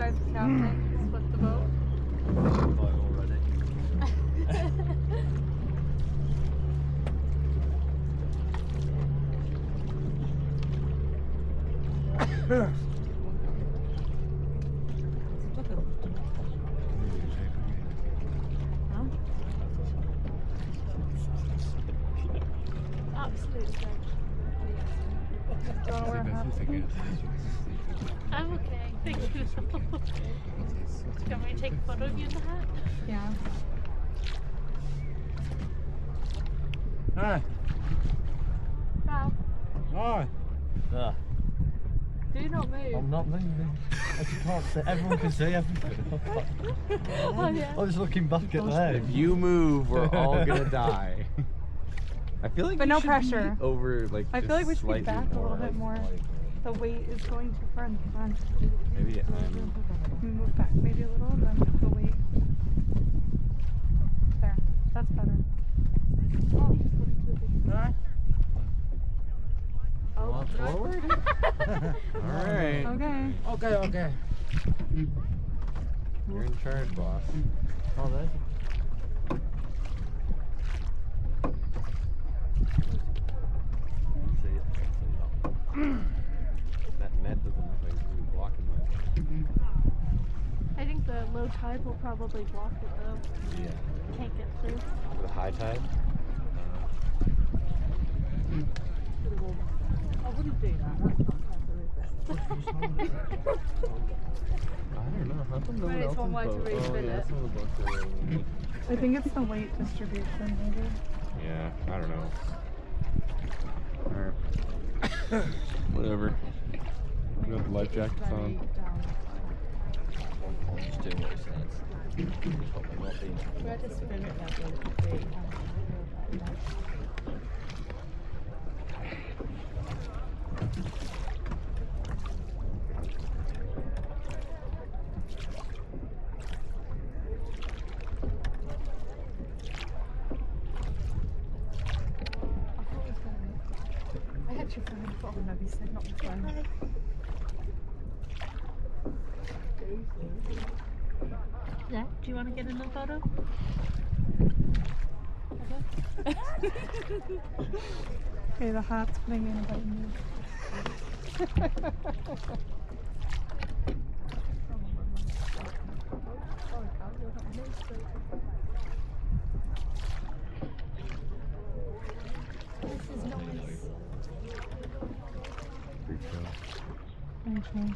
as the captain, split the boat. Absolutely great. Do you want to wear a hat? I'm okay, thank you. Do you want me to take a photo of you in the hat? Yeah. Hi. Wow. Hi. Do not move. I'm not moving. I just can't see. Everyone can see everything. Oh yeah. I was looking back at there. If you move, we're all gonna die. I feel like But we no should pressure. be over like. I feel just like we should be slightly back a little bit more. The weight is going too far in the front. Maybe We move back maybe a little, then the weight. There. That's better. Oh, just put it to the big. Hi. Oh, forward. All right. Okay. Okay, okay. You're in charge, boss. Oh, there's. That net doesn't look like it's really blocking that. I think the low tide will probably block it though. Yeah. Can't get through. The high tide. I wouldn't do that. That's not clever, is it? I don't know. How come no Maybe one it's one way to else's boat? Oh refit yeah, it. some of the boats are. I think it's the weight distribution maybe. Yeah, I don't know. Alright. Whatever. We got the life jackets on. Just doing what it says. Probably not being. We're at a spirit level of the I had your phone for no, he said not the phone. Yeah, do you want to get in a photo? Okay, the hat's putting in about me. This is nice. Pretty chill. Okay.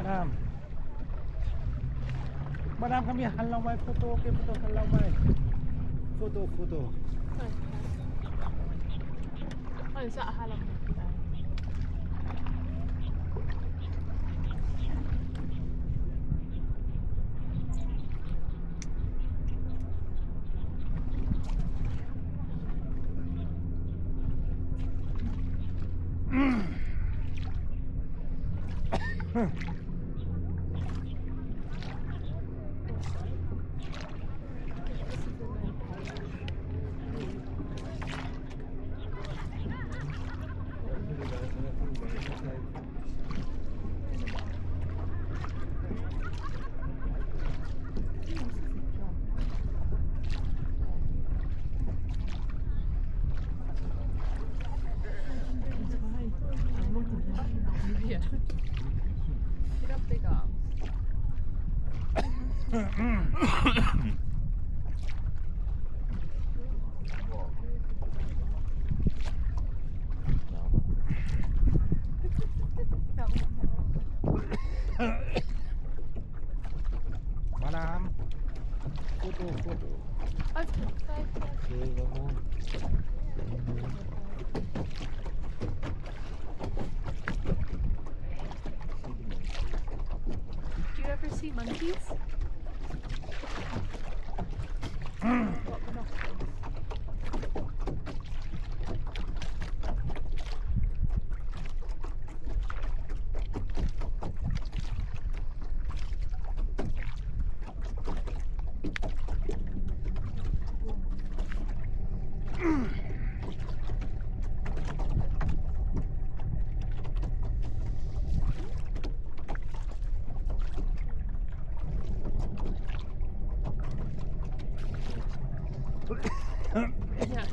Madam. Madam, kami halaway photo, okay, photo halaway. Photo. Oh, is that a halong? You got big arms. Madam. Photo. Okay, bye. See that one? monkeys? Yeah.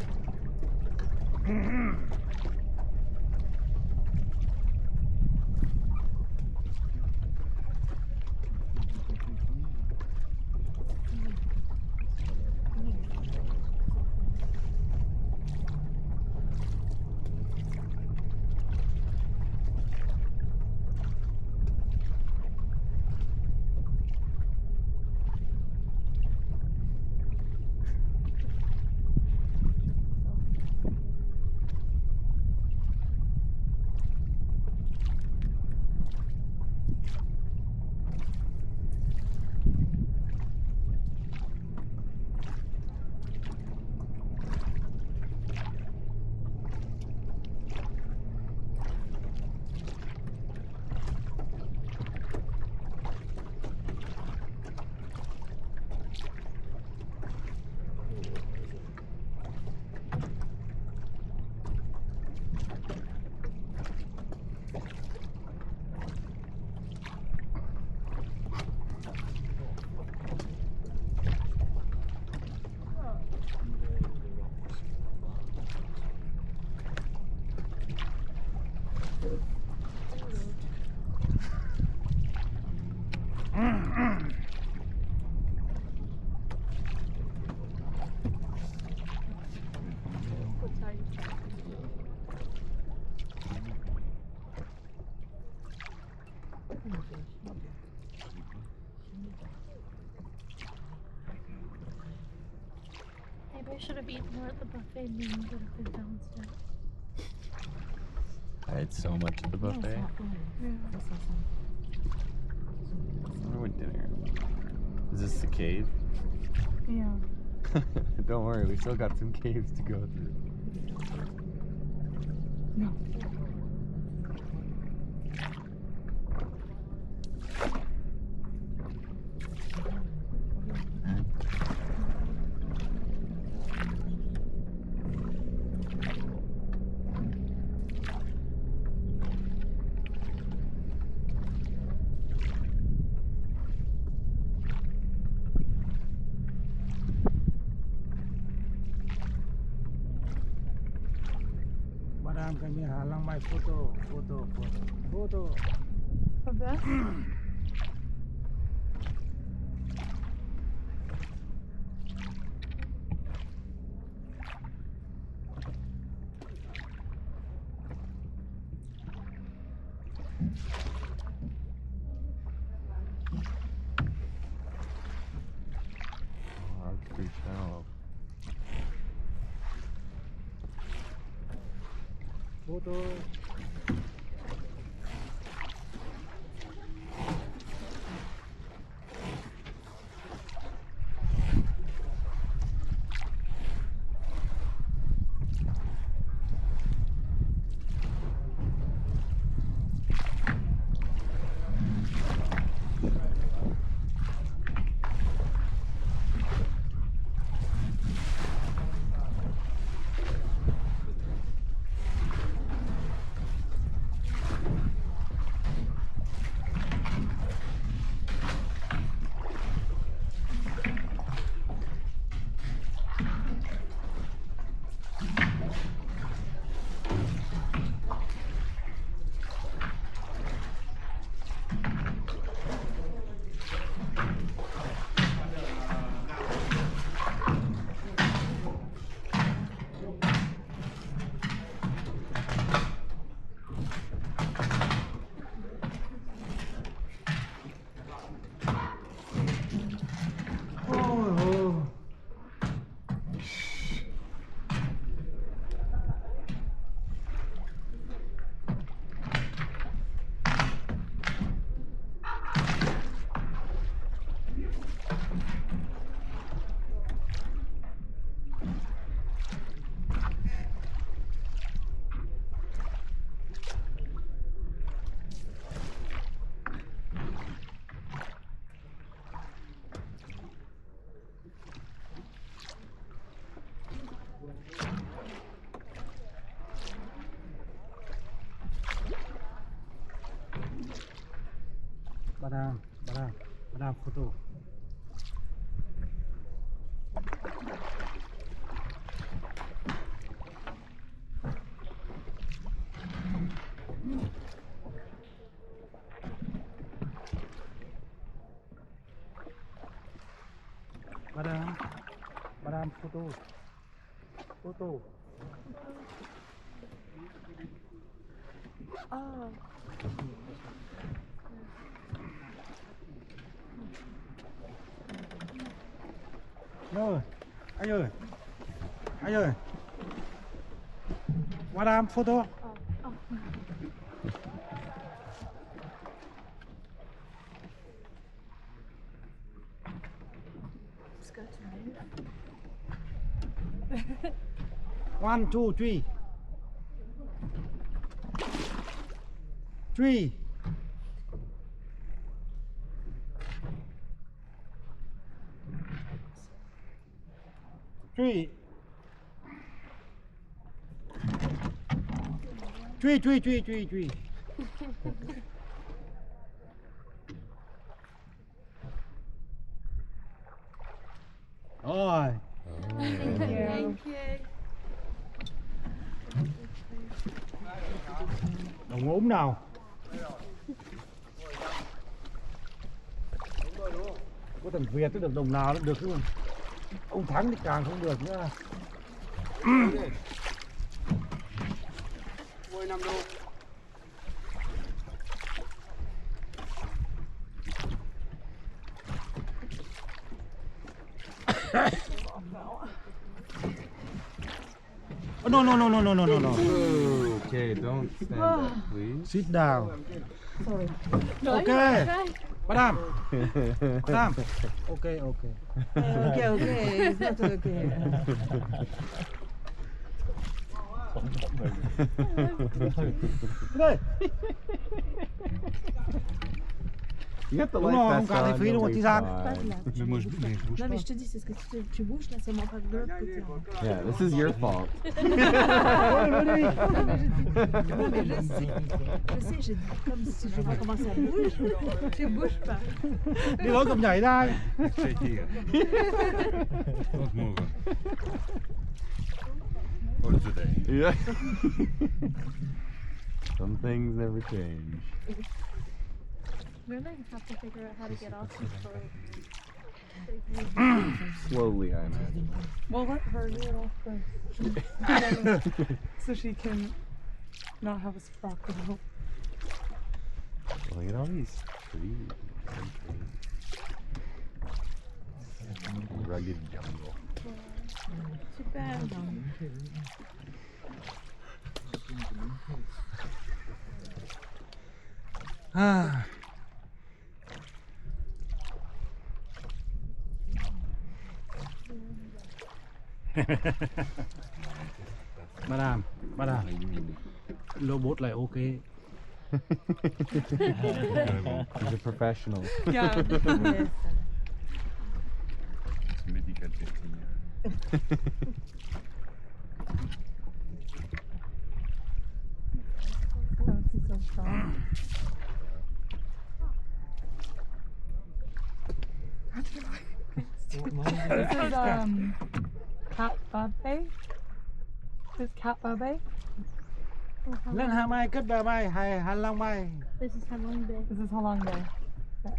Maybe I should have eaten more at the buffet and then would have been downstairs. I ate so much at the buffet. Yeah. Where went dinner? Is this the cave? Yeah. Don't worry, we still got some caves to go through. No. Madam, kami halang may photo. Of that? Oh, that's pretty shallow. Photo. Madam, photo. Madam, photo. Photo. Oh. Rồi, anh ơi, Madam, photo. Oh. Oh. Let's go to me. 1, 2, 3. 3. 3. 3. Rồi. Thank you. Đồng ốm nào? Có thằng Việt tới được đồng nào nó được luôn. Ông Thắng thì càng không được nữa. Ngồi 5 đô. No. Okay, don't stand up, please. Sit down. Sorry. Okay. Madam. Okay. Okay, it's not okay. Đây. You got the Đúng life rồi, vest không cần on, thấy phí đâu mà you'll tí be ra. Pas fine. là. Mais moi je bouge Non, mais pas. je te dis, c'est ce que tu bouges là, c'est mon pas de l'autre côté. Yeah, this is your fault. Non, mais je sais, j'ai dit comme si je vois comment ça bouge. Tu bouges pas. Đi lối cầm nhảy ra. Stay here. Don't move. All today. Yeah. Some things never change. We're gonna have to figure out how to get off this boat. Slowly, I imagine. We'll let her do it off first. So she can not have us rock the boat. Look at all these trees. Rugged jungle. Too bad. À. Madam, robot lại ok. He's a professional. Yeah. Yes. Medical testing. Oh, he's so strong. This is Cat Babe. This is Cat Babe. Lên Hà Mai cất bè mai, Hà Long Mai. This is Halong Bay. This is Halong Bay. Okay.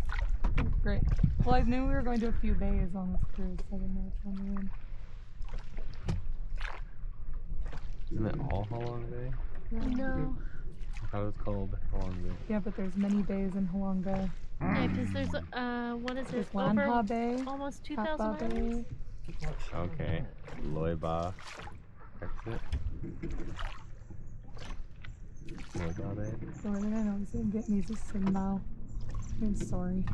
Great. Well, I knew we were going to a few bays on this cruise, so I didn't know which one we were in. Isn't it all Halong Bay? No. I thought it was called Halong Bay. Yeah, but there's many bays in Halong Bay. Yeah, because there's what is it? There's Lanha Over Bay, almost Cat 2,000 Ba islands. Bay. Okay. Loy Ba. That's it. Loy Ba Bay. The word that I know is in Vietnamese is Sin Mao. I'm sorry.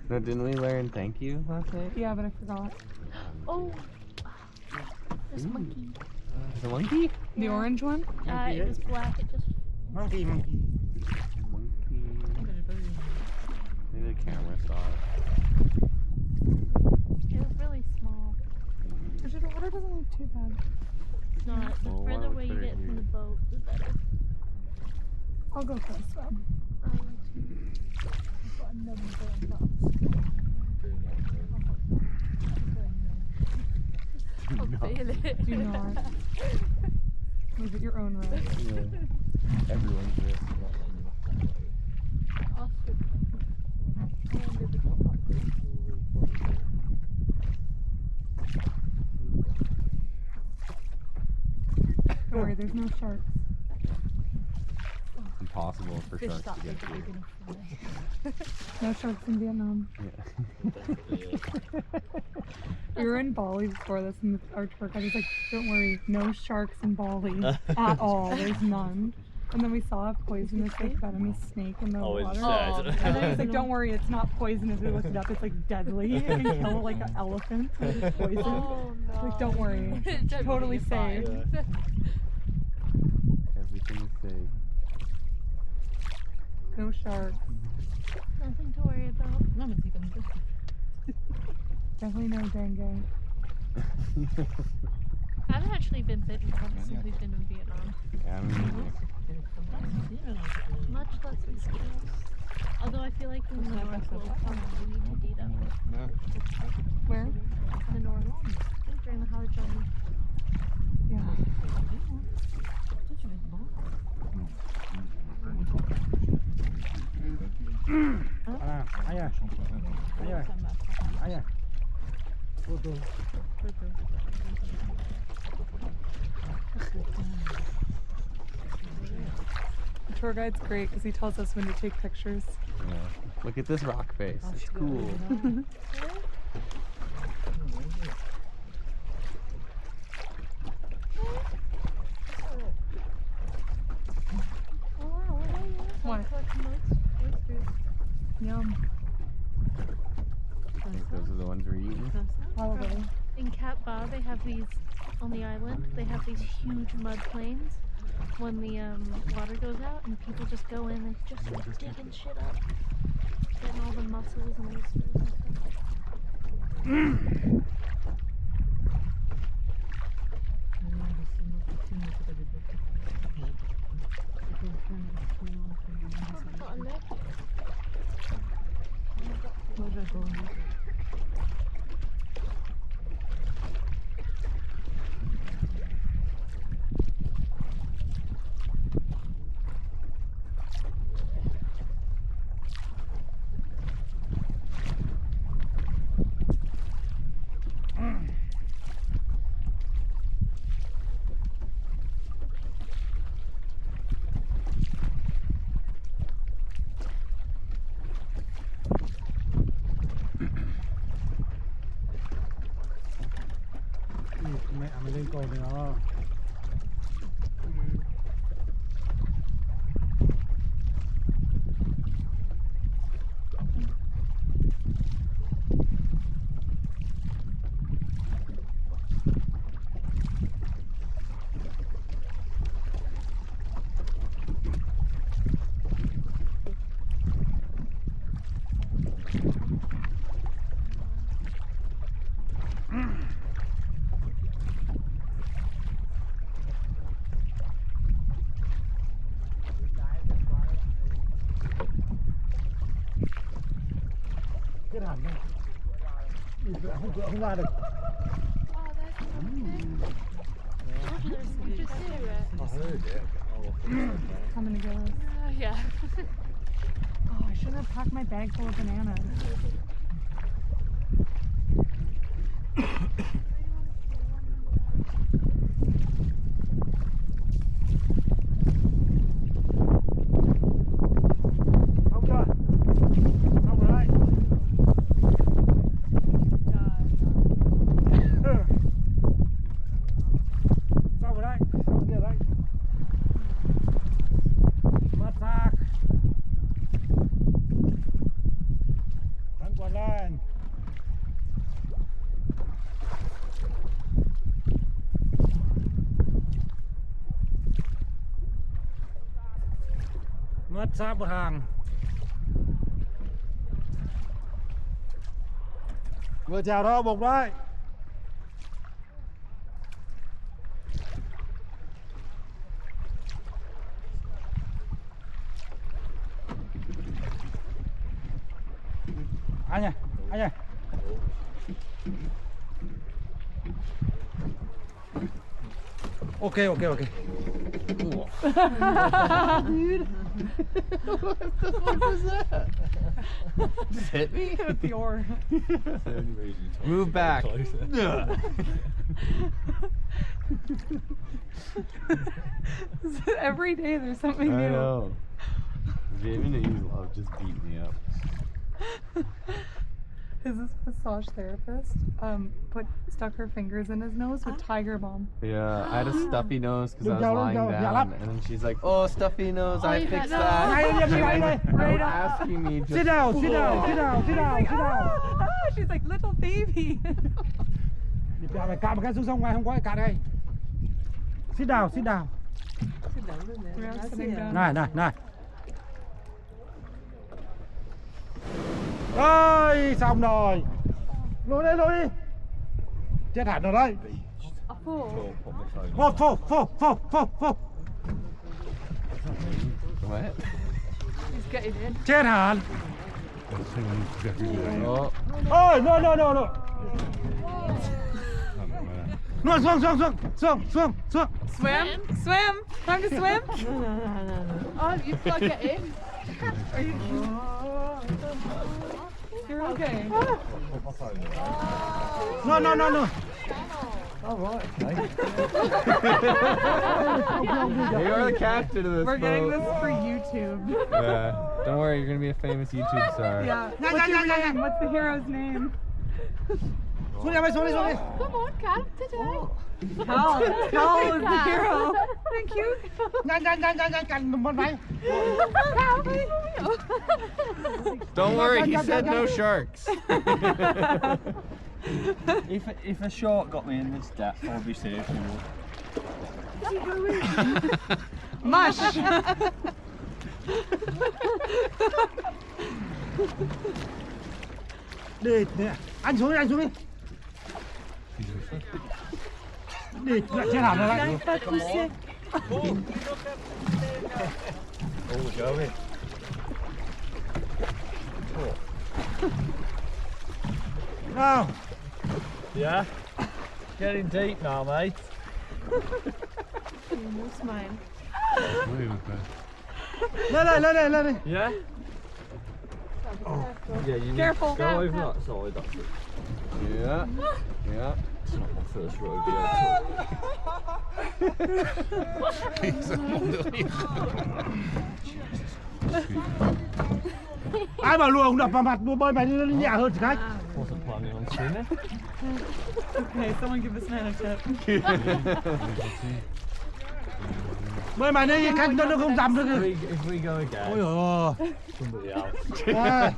No, didn't we learn thank you last night? Yeah, but I forgot. Oh, this monkey. The monkey? The orange one? It was black. It just Monkey. Monkey. Maybe the camera saw it. it was really small. Actually, the water doesn't look too bad. It's not. The Well, why further don't we away you put it get from here? the boat, the better. I'll go first then. Too. Do not. Move at your own risk. Yeah. Everyone's risk. Don't worry, there's no sharks. Impossible for Fish sharks stop to get like through. big enough. No sharks in Vietnam. Yeah. We were in Bali before this, and our tour guide was like, "Don't worry, no sharks in Bali at all. There's none." And then we saw a poisonous, like, venomous snake in the Always water. sad. And then he's like, "Don't worry, it's not poisonous." We looked it up. It's like deadly. It can kill like an elephant. It's poison. Oh no. Like, don't worry. Totally safe. Yeah. Everything is safe. No sharks. Nothing to worry about. Definitely no dengue. I've actually been bitten once since we've been in Vietnam. Yeah, I mean, Much less mosquitoes. Although I feel like in the north we'll probably need to date up. Where? In the north. During the Hajj. Yeah. Ayah. Foto. The tour guide's great because he tells us when to take pictures. yeah. Look at this rock face. It's cool. Oh wow, What? Oysters. Yum. I think those are the ones we're eating. Probably. In Cat Ba, they have these, on the island, they have these huge mud plains when the water goes out and people just go in and just start digging shit up. Getting all the mussels and oysters and stuff. Not in there. Mẹ mình lên cồn thì nó chết hẳn rồi. Không ra được. Oh, that's okay. Did you see it? I heard it. Coming to get us. Yeah. Oh, I shouldn't have packed my bag full of bananas. Không chưa? Xong rồi đấy. Xong rồi đấy. Xong rồi đấy. Massage. Thắng quần lên. Massage một hàng. Vừa chào đó, bục đấy. Anh ơi, anh ơi. Okay, okay, okay. Dude. What the fuck was that? Just hit me? With the oar. Move back. Every day there's something I new. know. Vietnamese love just beat me up. His massage therapist stuck her fingers in his nose with Tiger Balm. Yeah, I had a stuffy nose because I was Don't lying go, yeah, down, and then she's like, "Oh, stuffy nose, I you fixed had that." Right Don't asking me. Just Sit down, sit down, sit down, sit down, sit down. Ah, she's like little baby. Đi mày cạo một cái xuống sông ngoài không có ai cạo đây. Sit down, sit down. We're sitting down. Này, này, này. Ơi, xong rồi. Lùi đi, lùi đi. Chết hẳn rồi đây. Phô, phô, phô, phô, phô, phô. What? He's getting in. Chết hẳn. Oh, Ôi, no, no, no, no. Xuống, xuống, xuống, xuống, xuống, xuống, xuống. Swim? Swim! Time to swim? Oh, you've got to get in. You're okay. No, no, no, no. all right, okay. You are the captain of this We're getting boat. this for YouTube. Yeah. Don't worry, you're gonna be a famous YouTube star. Yeah. What's your name? What's the hero's name? Xuống đi, mày xuống đi, xuống đi. Come on, Cal, today. Cal. Cal is the hero. Thank you. Nhanh, nhanh, nhanh, nhanh, nhanh, cành một váy. Don't worry, he said no sharks. If a shark got me in this depth, I'd be seriously would. Mush. Đi, nè. Anh xuống đi, anh xuống đi. Đi, lại chết hẳn rồi đấy. Oh, we're going. Nào. Yeah? Getting deep now, mate. That's mine. Lên đây, lên đây, lên đây. Yeah? Yeah, you need Careful. to go over that side, that's it. Yeah. Yeah. It's not my first rodeo. Ai bảo lùa không đập vào mặt, đùa bơi mày lên nhẹ hơn khách. Wasn't planning on swimming. Okay, someone give this man a tip. Bơi mày lên khách nó không dầm được. If we go again, Ôi ôi. somebody else. À.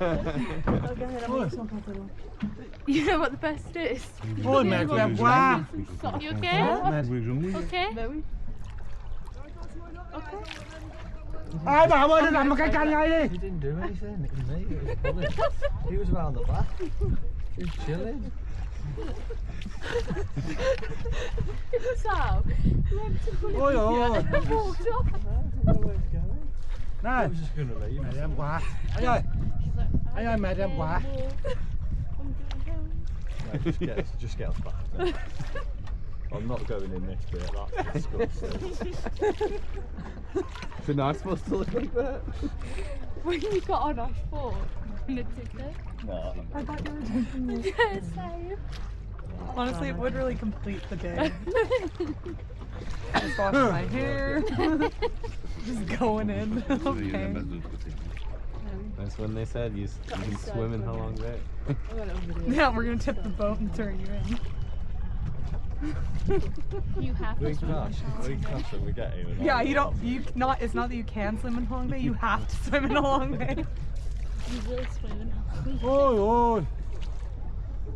You know what the best is? Ôi mệt em quá. You okay? Okay? Ai bảo bơi nó nằm một cái cành ngay đi. He didn't do anything, it was me that was pulling. He was around the back. He was chilling. So, you went to pull it Ôi with you ôi. and then walked off. I didn't know where he was going. Này, I was just going to leave. mệt em quá. Anh ơi, anh ơi mệt em quá. No, just get us back then. I'm not going in this bit, that's disgusting. Is it not supposed to look like that? When you got on our sport, and it did it. No, I thought you were taking me. Yeah, same. Honestly, it would really complete the day. Just washing my hair. Just going in. Okay. That's when they said you can swim in Halong Bay. Yeah, we're gonna tip the boat and throw you in. You have we to swim crash. in We crash and we get here. Yeah, you don't. It's not that you can swim in Halong Bay. You have to swim in Halong Bay. You will swim in Ôi ôi.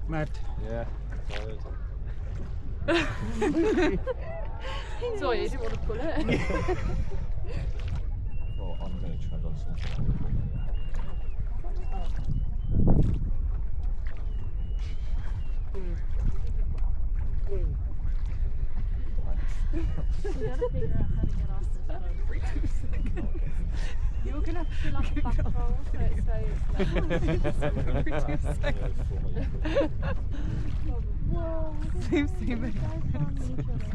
Mệt. Yeah. Tired. Sorry, I didn't want to pull it. Well, I'm going to tread on something. We gotta figure out how to get off this boat. You're gonna have to fill up a back roll so it stays Same. Guys found each other.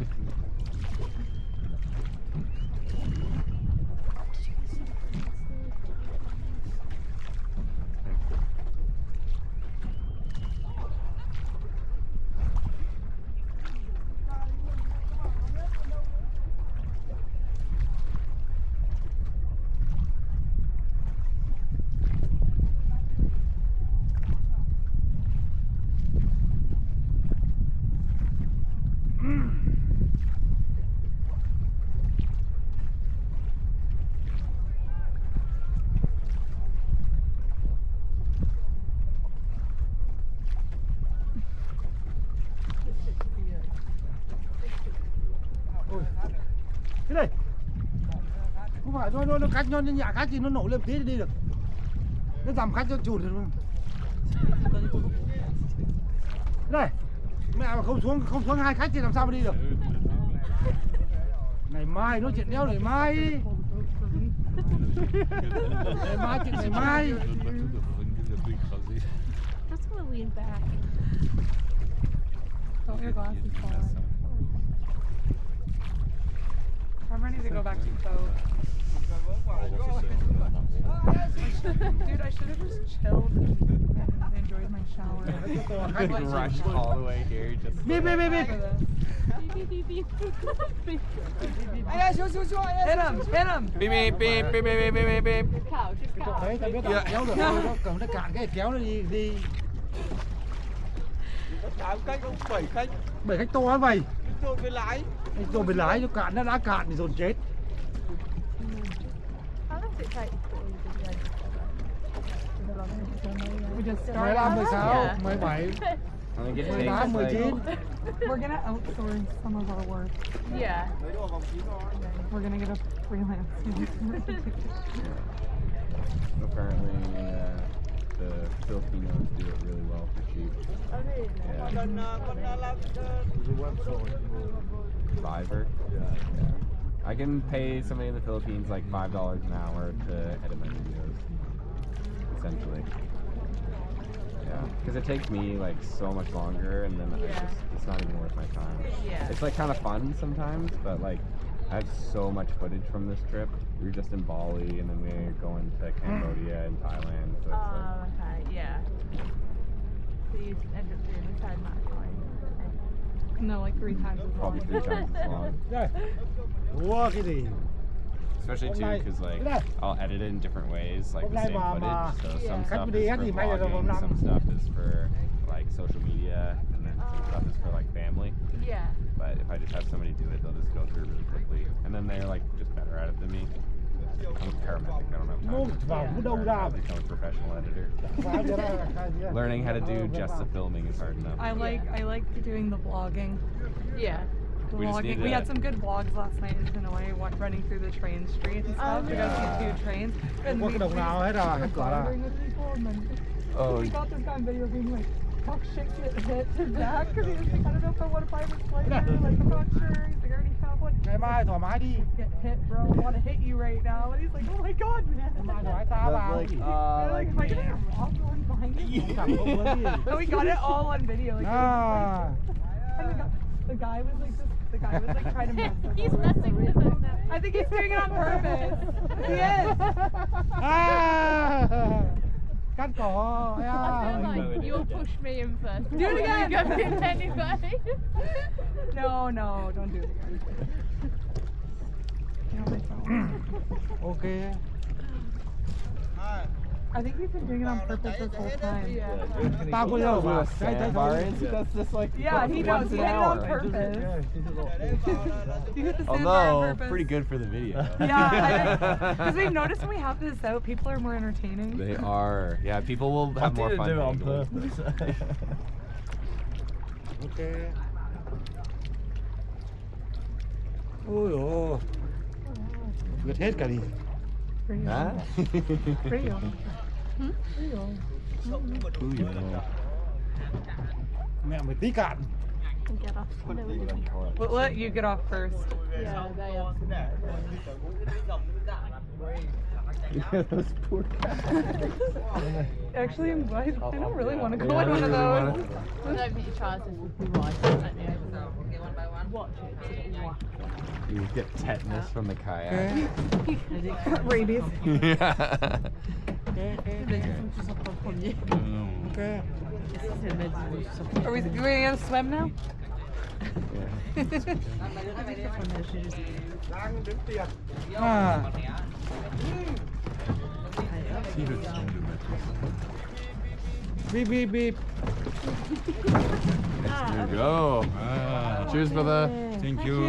Không phải nó cách nó nhả cách thì nó nổ lên tí thì đi được. Nó giảm cách cho chùn được luôn. Đây, mẹ mà không xuống 2 khách thì làm sao mà đi được. Ngày mai nói chuyện đeo ngày mai. Ngày mai chuyện ngày mai. Just gonna lean back. Don't your glasses fall off. I'm ready to go back to the boat. Dude, I should have just chilled and enjoyed my shower. Like rushed all the way here just. Beep, beep, beep, beep. For this. Beep, beep, beep, beep. Hit him! Hit him! Beep beep beep beep beep beep beep. Cow, just cow. Đấy, tao biết tao kéo được thôi, nó cầm nó cạn cái kéo nó đi. 8 khách không 7 khách 7 khách to lắm vậy. rồi với lái. Rồi bị lái nó cạn, nó đã cạn thì dồn chết. How does it take? We just 15, started. 16, 17, I think it takes 18, like 19. We're gonna outsource some of our work. Yeah. We're gonna get a freelance. apparently the Filipinos do it really well for cheap. Yeah. Lần con làm Fiverr. Yeah. I can pay somebody in the Philippines like $5 an hour to edit my videos, essentially. Yeah, because it takes me like so much longer, and then it's not even worth my time. Yeah. It's like kind of fun sometimes, but like I have so much footage from this trip. We were just in Bali, and then we're going to Cambodia and Thailand. So it's like, Okay, yeah. So you end up doing the same amount of time. No, like 3 times as probably long. 3 times as long. Đây. Ủa cái gì? Especially too, because like I'll edit it in different ways, like the Hôm nay same mà- footage. So some Khách stuff đi is hết for thì may là vòng vlogging, năm. some stuff is for like social media, and then some stuff is for like family. Yeah. But if I just have somebody do it, they'll just go through it really quickly, and then they're like just better at it than me. I'm a paramedic. I don't have Mua time. vào cũng đâu ra. I become a professional editor. Learning how to do just the filming is hard enough. I like doing the vlogging. Yeah. The We just vlogging. need We to- had some good vlogs last night in Hanoi, running through the train streets and stuff. We got to see 2 trains. And Có cái đồng nào hết rồi, hết cửa rồi. bonding with people, and then Oh, we got this guy on video being like, talk shit to hit his back because he was like, I don't know if I want to buy this flight. Like, I'm not sure. He's like, I already have one. Ngày mai thoải mái đi. Get hit, bro. I want to hit you right now. And he's like, oh my god, man. Ngày mai thoải mái tao vào. Like, am I gonna get robbed one behind you? Chẳng có muốn gì. And we got it all on video. Like, À. and the guy was like, the guy was like trying to mess with He's us. messing with us now. I think he's doing it on purpose. He is. À. Cắt cổ. I feel like you'll push me in first. Do it again. You go in anyway. No, don't do it again. Get on my phone. Ok. I think he's been doing it on purpose this whole time. Yeah. Tao có đâu mà. Thấy thấy thôi. That's just like Yeah, he knows. once He an did it on hour. purpose. He hit the sandbar on Although purpose. pretty good for the video. Yeah, because we've noticed when we have this out, people are more entertaining. They are. Yeah, people will I have more didn't fun. do it on doing it. purpose. Ok. Ôi dồi. Vượt hết cả đi. Pretty Huh? Pretty old. Mẹ mày tí cạn. Get off. No, we didn't. We'll let you get off first. Yeah, they are. Those poor Actually, I don't really want to go on one of those. I don't think you try this with your wife, don't you? Watch it. Wow. You get tetanus from the kayak. Rabies. Yeah. Ok. Are we gonna swim now? À. Beep beep beep. There you go. Cheers, brother. Thank you.